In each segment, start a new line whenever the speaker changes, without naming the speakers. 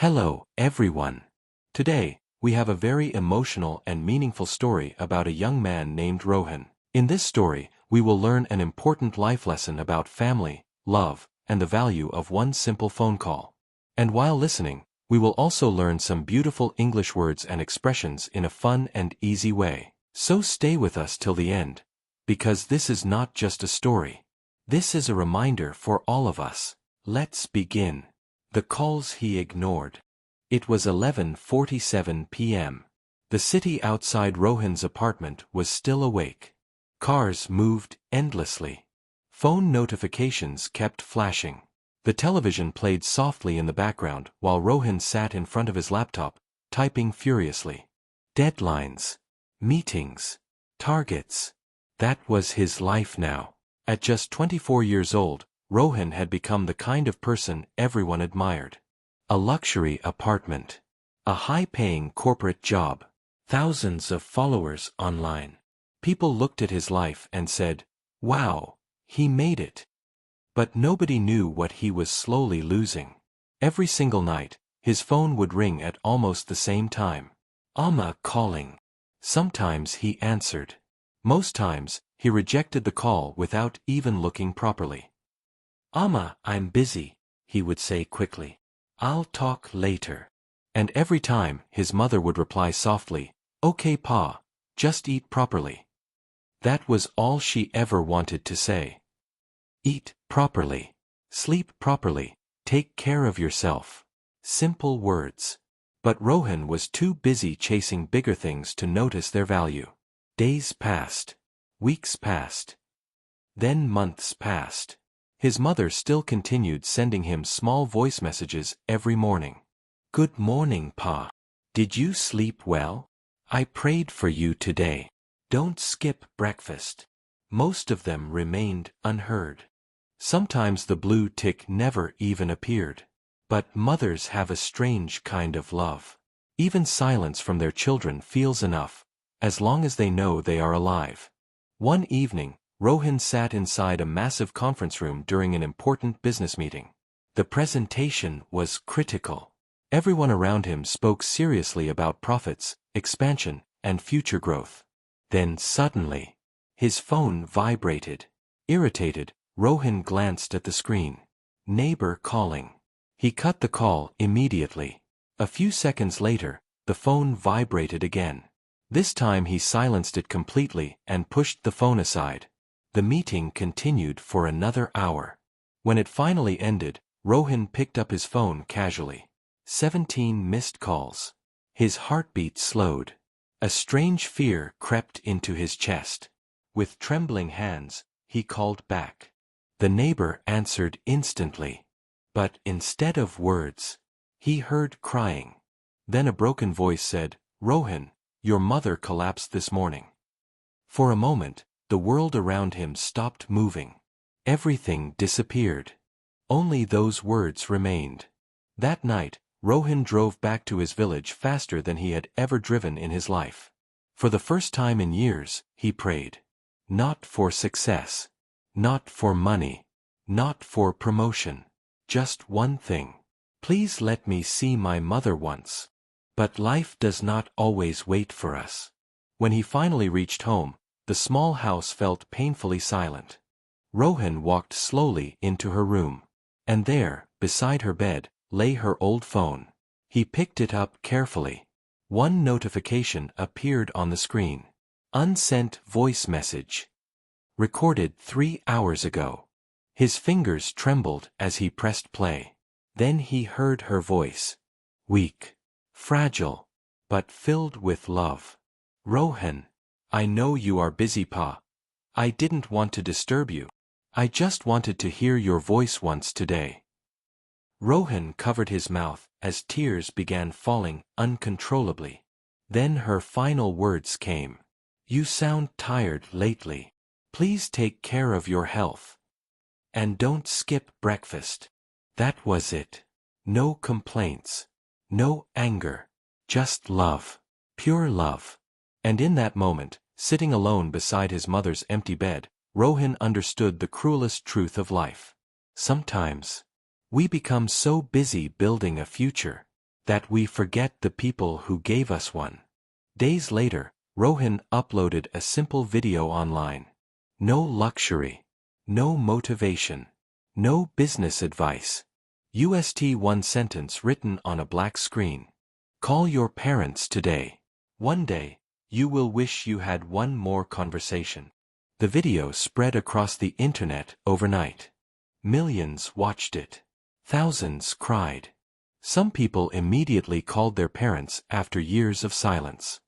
Hello, everyone. Today, we have a very emotional and meaningful story about a young man named Rohan. In this story, we will learn an important life lesson about family, love, and the value of one simple phone call. And while listening, we will also learn some beautiful English words and expressions in a fun and easy way. So stay with us till the end, because this is not just a story. This is a reminder for all of us. Let's begin. The calls he ignored. It was 11:47 p.m. The city outside Rohan's apartment was still awake. Cars moved endlessly. Phone notifications kept flashing. The television played softly in the background while Rohan sat in front of his laptop, typing furiously. Deadlines. Meetings. Targets. That was his life now. At just 24 years old, Rohan had become the kind of person everyone admired. A luxury apartment. A high-paying corporate job. Thousands of followers online. People looked at his life and said, "Wow, he made it." But nobody knew what he was slowly losing. Every single night, his phone would ring at almost the same time. Amma calling. Sometimes he answered. Most times, he rejected the call without even looking properly. "Amma, I'm busy," he would say quickly. "I'll talk later." And every time, his mother would reply softly, "Okay, Pa, just eat properly." That was all she ever wanted to say. Eat properly. Sleep properly. Take care of yourself. Simple words. But Rohan was too busy chasing bigger things to notice their value. Days passed. Weeks passed. Then months passed. His mother still continued sending him small voice messages every morning. "Good morning, Pa. Did you sleep well? I prayed for you today. Don't skip breakfast." Most of them remained unheard. Sometimes the blue tick never even appeared. But mothers have a strange kind of love. Even silence from their children feels enough, as long as they know they are alive. One evening, Rohan sat inside a massive conference room during an important business meeting. The presentation was critical. Everyone around him spoke seriously about profits, expansion, and future growth. Then suddenly, his phone vibrated. Irritated, Rohan glanced at the screen. Neighbor calling. He cut the call immediately. A few seconds later, the phone vibrated again. This time he silenced it completely and pushed the phone aside. The meeting continued for another hour. When it finally ended, Rohan picked up his phone casually. 17 missed calls. His heartbeat slowed. A strange fear crept into his chest. With trembling hands, he called back. The neighbor answered instantly. But instead of words, he heard crying. Then a broken voice said, "Rohan, your mother collapsed this morning." For a moment, the world around him stopped moving. Everything disappeared. Only those words remained. That night, Rohan drove back to his village faster than he had ever driven in his life. For the first time in years, he prayed. Not for success. Not for money. Not for promotion. Just one thing. Please let me see my mother once. But life does not always wait for us. When he finally reached home, the small house felt painfully silent. Rohan walked slowly into her room. And there, beside her bed, lay her old phone. He picked it up carefully. One notification appeared on the screen. Unsent voice message. Recorded 3 hours ago. His fingers trembled as he pressed play. Then he heard her voice. Weak. Fragile. But filled with love. "Rohan. I know you are busy, Pa. I didn't want to disturb you. I just wanted to hear your voice once today." Rohan covered his mouth as tears began falling uncontrollably. Then her final words came. "You sound tired lately. Please take care of your health. And don't skip breakfast." That was it. No complaints. No anger. Just love. Pure love. And in that moment, sitting alone beside his mother's empty bed, Rohan understood the cruelest truth of life. Sometimes, we become so busy building a future that we forget the people who gave us one. Days later, Rohan uploaded a simple video online. No luxury. No motivation. No business advice. Just one sentence written on a black screen. Call your parents today. One day, you will wish you had one more conversation. The video spread across the internet overnight. Millions watched it. Thousands cried. Some people immediately called their parents after years of silence.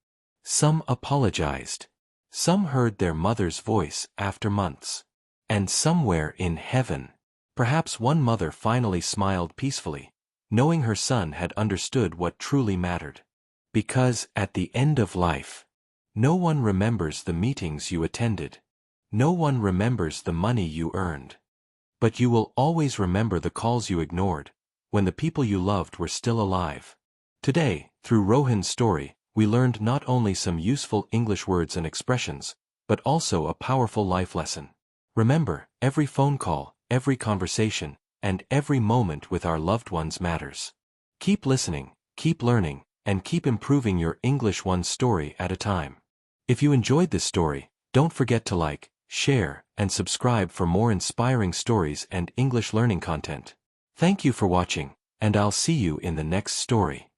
Some apologized. Some heard their mother's voice after months. And somewhere in heaven, perhaps one mother finally smiled peacefully, knowing her son had understood what truly mattered. Because at the end of life, no one remembers the meetings you attended. No one remembers the money you earned. But you will always remember the calls you ignored, when the people you loved were still alive. Today, through Rohan's story, we learned not only some useful English words and expressions, but also a powerful life lesson. Remember, every phone call, every conversation, and every moment with our loved ones matters. Keep listening, keep learning, and keep improving your English one story at a time. If you enjoyed this story, don't forget to like, share, and subscribe for more inspiring stories and English learning content. Thank you for watching, and I'll see you in the next story.